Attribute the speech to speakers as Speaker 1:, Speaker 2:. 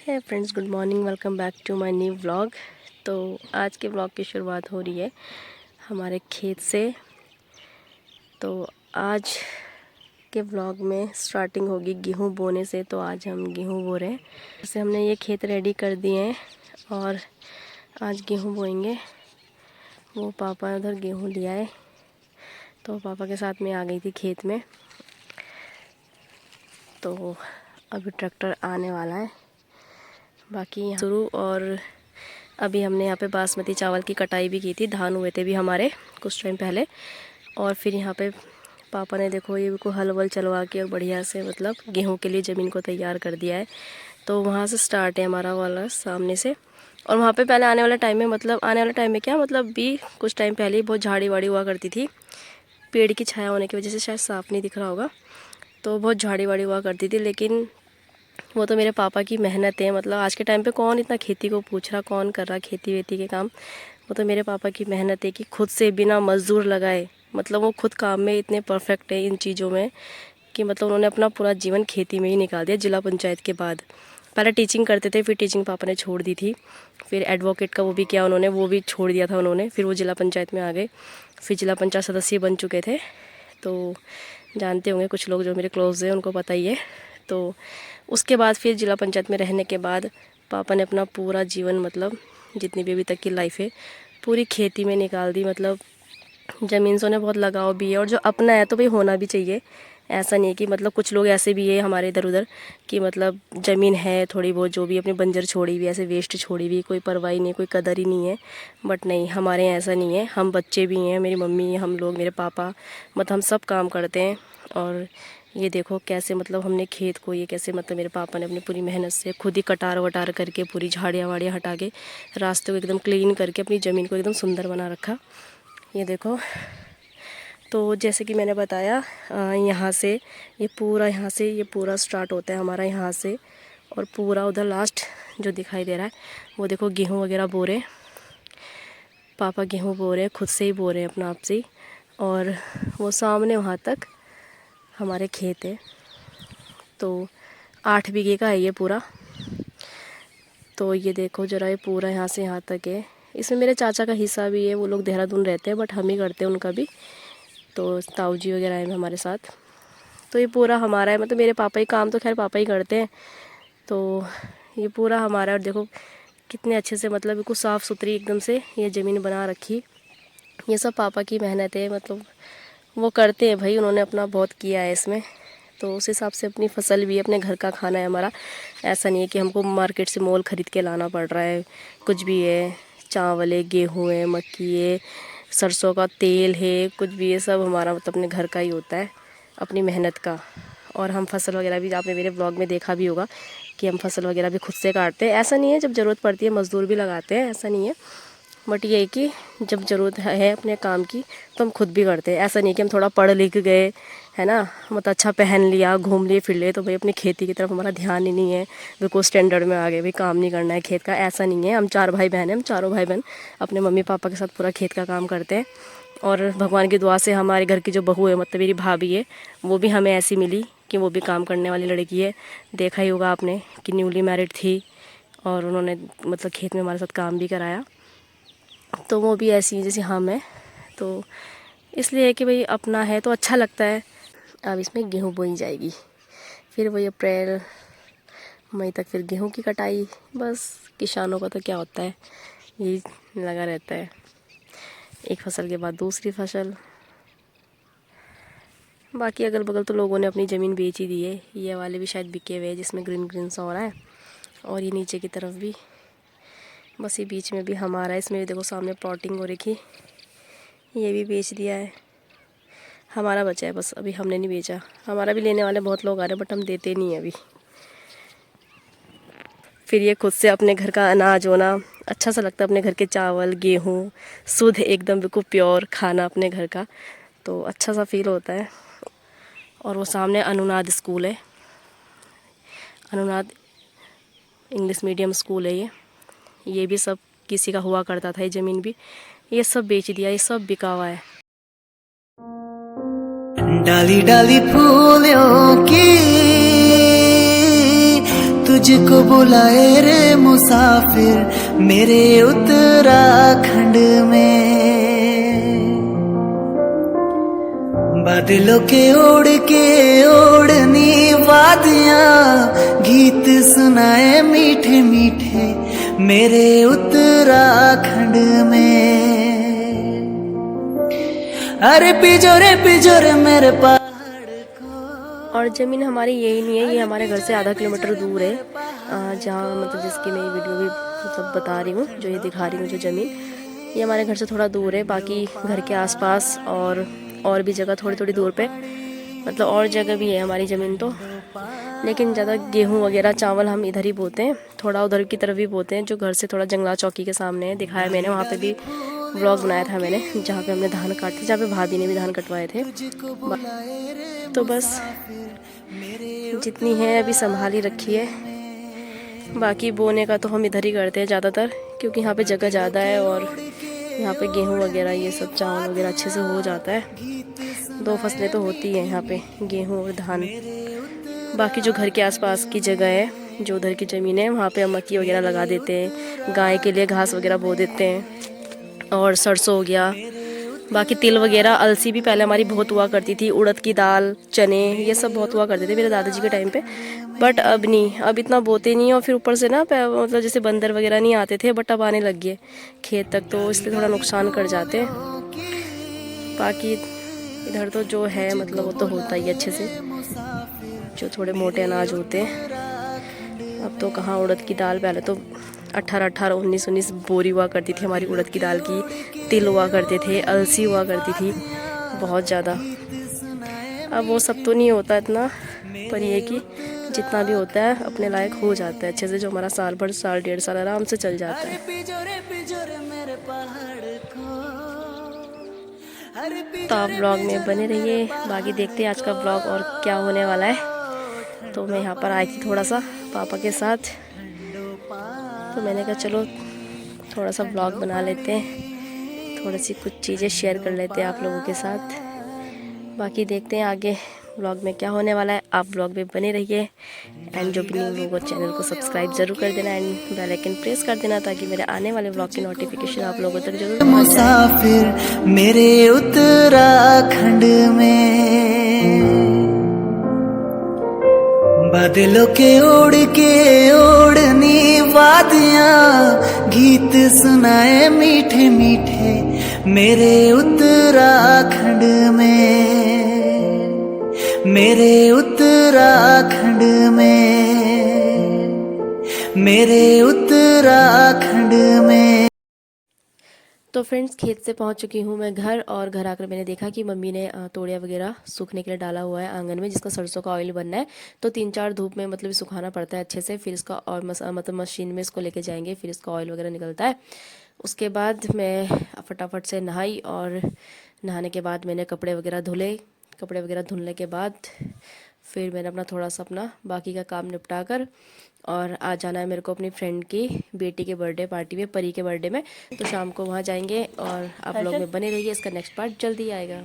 Speaker 1: है friends, good morning, welcome back to my new vlog. तो आज के व्लॉग की शुरुआत हो रही है हमारे खेत से। तो आज के व्लॉग में स्टार्टिंग होगी गेहूं बोने से। तो आज हम गेहूं बो रहे हैं। जैसे हमने ये खेत रेडी कर दिए हैं और आज गेहूं बोएंगे। वो पापा ने उधर गेहूं लिया है तो पापा के साथ में आ गई थी खेत में। तो अभी ट्रैक्टर आने वाला है बाकी शुरू। और अभी हमने यहाँ पे बासमती चावल की कटाई भी की थी। धान हुए थे भी हमारे कुछ टाइम पहले। और फिर यहाँ पे पापा ने देखो ये को हल वल चलवा के और बढ़िया से मतलब गेहूं के लिए ज़मीन को तैयार कर दिया है। तो वहाँ से स्टार्ट है हमारा वाला सामने से। और वहाँ पे पहले आने वाले टाइम में मतलब आने वाले टाइम में क्या मतलब भी कुछ टाइम पहले ही बहुत झाड़ी वाड़ी हुआ करती थी। पेड़ की छाया होने की वजह से शायद साफ़ नहीं दिख रहा होगा। तो बहुत झाड़ी वाड़ी हुआ करती थी। लेकिन वो तो मेरे पापा की मेहनत है। मतलब आज के टाइम पे कौन इतना खेती को पूछ रहा, कौन कर रहा खेती वेती के काम। वो तो मेरे पापा की मेहनत है कि खुद से बिना मजदूर लगाए मतलब वो खुद काम में इतने परफेक्ट है इन चीज़ों में कि मतलब उन्होंने अपना पूरा जीवन खेती में ही निकाल दिया। जिला पंचायत के बाद पहले टीचिंग करते थे, फिर टीचिंग पापा ने छोड़ दी थी। फिर एडवोकेट का वो भी किया उन्होंने, वो भी छोड़ दिया था उन्होंने। फिर वो जिला पंचायत में आ गए, फिर जिला पंचायत सदस्य बन चुके थे। तो जानते होंगे कुछ लोग जो मेरे क्लोज हैं उनको पता ही है। तो उसके बाद फिर जिला पंचायत में रहने के बाद पापा ने अपना पूरा जीवन मतलब जितनी भी अभी तक की लाइफ है पूरी खेती में निकाल दी। मतलब ज़मीन से उन्हें बहुत लगाव भी है और जो अपना है तो भाई होना भी चाहिए। ऐसा नहीं है कि मतलब कुछ लोग ऐसे भी है हमारे इधर उधर कि मतलब ज़मीन है थोड़ी बहुत जो भी अपनी बंजर छोड़ी हुई ऐसे वेस्ट छोड़ी हुई, कोई परवाही नहीं, कोई कदर ही नहीं है। बट नहीं, हमारे यहाँ ऐसा नहीं है। हम बच्चे भी हैं, मेरी मम्मी, हम लोग, मेरे पापा, मतलब हम सब काम करते हैं। और ये देखो कैसे मतलब हमने खेत को ये कैसे मतलब मेरे पापा ने अपनी पूरी मेहनत से खुद ही कटार वटार करके पूरी झाड़ियाँ वाड़ियाँ हटा के रास्ते को एकदम क्लीन करके अपनी ज़मीन को एकदम सुंदर बना रखा। ये देखो। तो जैसे कि मैंने बताया यहाँ से ये पूरा ये पूरा स्टार्ट होता है हमारा यहाँ से। और पूरा उधर लास्ट जो दिखाई दे रहा है वो देखो गेहूँ वगैरह बो रहे। पापा गेहूँ बो रहे, खुद से ही बो रहे हैं अपना आप से ही। और वो सामने वहाँ तक हमारे खेत है। तो 8 बीघे का है ये पूरा। तो ये देखो ज़रा, ये पूरा यहाँ से यहाँ तक है। इसमें मेरे चाचा का हिस्सा भी है, वो लोग देहरादून रहते हैं बट हम ही करते हैं उनका भी। तो ताऊ जी वगैरह हैं हमारे साथ। तो ये पूरा हमारा है, मतलब मेरे पापा ही काम तो खैर पापा ही करते हैं। तो ये पूरा हमारा है। और देखो कितने अच्छे से मतलब बिल्कुल साफ़ सुथरी एकदम से ये ज़मीन बना रखी। ये सब पापा की मेहनत है। मतलब वो करते हैं भाई, उन्होंने अपना बहुत किया है इसमें। तो उस हिसाब से अपनी फसल भी अपने घर का खाना है हमारा। ऐसा नहीं है कि हमको मार्केट से मोल ख़रीद के लाना पड़ रहा है। कुछ भी है, चावल है, गेहूँ है, मक्की है, सरसों का तेल है, कुछ भी ये सब हमारा मतलब अपने घर का ही होता है, अपनी मेहनत का। और हम फसल वगैरह भी आपने मेरे ब्लॉग में देखा भी होगा कि हम फसल वगैरह भी खुद से काटते हैं। ऐसा नहीं है, जब ज़रूरत पड़ती है मज़दूर भी लगाते हैं, ऐसा नहीं है। बट ये है कि जब ज़रूरत है अपने काम की तो हम खुद भी करते हैं। ऐसा नहीं कि हम थोड़ा पढ़ लिख गए है ना, मतलब अच्छा पहन लिया, घूम लिए फिर लिए तो भाई अपनी खेती की तरफ हमारा ध्यान ही नहीं है, बिल्कुल स्टैंडर्ड में आ गए भाई काम नहीं करना है खेत का। ऐसा नहीं है। हम 4 भाई बहन हैं, हम चारों भाई बहन अपने मम्मी पापा के साथ पूरा खेत का काम करते हैं। और भगवान की दुआ से हमारे घर की जो बहू है मतलब मेरी भाभी है, वो भी हमें ऐसी मिली कि वो भी काम करने वाली लड़की है। देखा ही होगा आपने कि न्यूली मैरिड थी और उन्होंने मतलब खेत में हमारे साथ काम भी कराया। तो वो भी ऐसी है जैसे हम हैं। तो इसलिए है कि भाई अपना है तो अच्छा लगता है। अब इसमें गेहूँ बोई जाएगी, फिर वही अप्रैल मई तक फिर गेहूँ की कटाई। बस किसानों का तो क्या होता है, यही लगा रहता है, एक फसल के बाद दूसरी फसल। बाकी अगल बगल तो लोगों ने अपनी ज़मीन बेच ही दी है। ये वाले भी शायद बिके हुए हैं जिसमें ग्रीन ग्रीन सा हो रहा है। और ये नीचे की तरफ भी, बस ये बीच में भी हमारा है। इसमें भी देखो सामने प्लॉटिंग हो रखी, ये भी बेच दिया है। हमारा बचा है बस, अभी हमने नहीं बेचा। हमारा भी लेने वाले बहुत लोग आ रहे हैं बट हम देते नहीं हैं अभी। फिर ये खुद से अपने घर का अनाज होना अच्छा सा लगता है। अपने घर के चावल गेहूँ शुद्ध एकदम बिल्कुल प्योर खाना अपने घर का, तो अच्छा सा फील होता है। और वो सामने अनुनाद स्कूल है, अनुनाद इंग्लिश मीडियम स्कूल है ये भी सब किसी का हुआ करता था। ये ज़मीन भी ये सब बेच दिया, ये सब बिका हुआ है।
Speaker 2: डाली डाली फूलों की तुझको बुलाए रे मुसाफिर मेरे उत्तराखंड में। बादलों के ओढ़नी वादियां गीत सुनाए मीठे मीठे मेरे उत्तराखंड में। अरे पिजोरे मेरे पहाड़ को।
Speaker 1: और ज़मीन हमारी यही नहीं है, ये हमारे घर से आधा किलोमीटर दूर है, जहाँ मतलब जिसकी मैं ये वीडियो भी मतलब बता रही हूँ, जो ये दिखा रही हूँ जो ज़मीन, ये हमारे घर से थोड़ा दूर है। बाकी घर के आसपास और भी जगह थोड़ी थोड़ी दूर पे मतलब और जगह भी है हमारी ज़मीन तो, लेकिन ज़्यादा गेहूँ वगैरह चावल हम इधर ही बोते हैं, थोड़ा उधर की तरफ भी बोते हैं, जो घर से थोड़ा जंगला चौकी के सामने है, दिखाया मैंने, वहाँ पे भी व्लॉग बनाया था मैंने, जहाँ पे हमने धान काटे, जहाँ पे भाभी ने भी धान कटवाए थे। तो बस जितनी है अभी संभाल ही रखी है, बाकी बोने का तो हम इधर ही करते हैं ज़्यादातर, क्योंकि यहाँ पे जगह ज़्यादा है और यहाँ पे गेहूँ वगैरह ये सब चावल वगैरह अच्छे से हो जाता है। 2 फसलें तो होती हैं यहाँ पे, गेहूँ और धान। बाकी जो घर के आसपास की जगह है, जो उधर की ज़मीन है, वहाँ पे हम मक्की वगैरह लगा देते हैं, गाय के लिए घास वगैरह बो देते हैं, और सरसों हो गया, बाकी तिल वगैरह, अलसी भी पहले हमारी बहुत हुआ करती थी, उड़द की दाल, चने, ये सब बहुत हुआ करते थे मेरे दादाजी के टाइम पे। बट अब नहीं, अब इतना बोते नहीं, और फिर ऊपर से ना मतलब जैसे बंदर वगैरह नहीं आते थे, बट अब आने लग गए खेत तक, तो इसलिए थोड़ा नुकसान कर जाते हैं। बाकी इधर तो जो है मतलब वो तो होता ही अच्छे से, जो थोड़े मोटे अनाज होते हैं। अब तो कहाँ उड़द की दाल, पहले तो 18-18, 19-19 बोरी हुआ करती थी हमारी उड़द की दाल की, तिल हुआ करते थे, अलसी हुआ करती थी बहुत ज़्यादा। अब वो सब तो नहीं होता इतना, पर ये कि जितना भी होता है अपने लायक हो जाता है अच्छे से, जो हमारा साल भर, साल 1.5 साल आराम से चल जाता है। तो आप ब्लॉग में बने रहिए, बाकी देखते हैं आज का ब्लॉग और क्या होने वाला है। तो मैं यहाँ पर आई थी थोड़ा सा पापा के साथ, तो मैंने कहा चलो थोड़ा सा ब्लॉग बना लेते हैं, थोड़ी सी कुछ चीज़ें शेयर कर लेते हैं आप लोगों के साथ। बाकी देखते हैं आगे ब्लॉग में क्या होने वाला है। आप ब्लॉग में बने रहिए, एंड जो भी न्यू लोग हो चैनल को सब्सक्राइब ज़रूर कर देना, एंड बेल आइकन प्रेस कर देना, ताकि मेरे आने वाले ब्लॉग की नोटिफिकेशन आप लोगों तक जरूर पहुंच जाए।
Speaker 2: मुसाफिर मेरे उत्तराखंड में। बादलों के ओढ़नी वादियां गीत सुनाए मीठे मीठे मेरे उत्तराखंड में। मेरे उत्तराखंड में, मेरे उत्तराखंड में।
Speaker 1: तो फ्रेंड्स, खेत से पहुंच चुकी हूं मैं घर, और घर आकर मैंने देखा कि मम्मी ने तोड़िया वगैरह सूखने के लिए डाला हुआ है आंगन में, जिसका सरसों का ऑयल बनना है। तो 3-4 धूप में मतलब सुखाना पड़ता है अच्छे से, फिर इसका और मतलब मशीन में इसको लेके जाएंगे, फिर इसका ऑयल वगैरह निकलता है। उसके बाद मैं फटाफट से नहाई, और नहाने के बाद मैंने कपड़े वगैरह धुले। कपड़े वगैरह धुलने के बाद फिर मैंने अपना थोड़ा सा अपना बाकी का काम निपटा कर, और आज जाना है मेरे को अपनी फ्रेंड की बेटी के बर्थडे पार्टी में, परी के बर्थडे में। तो शाम को वहाँ जाएंगे, और आप लोग में बने रहिए, इसका नेक्स्ट पार्ट जल्दी आएगा।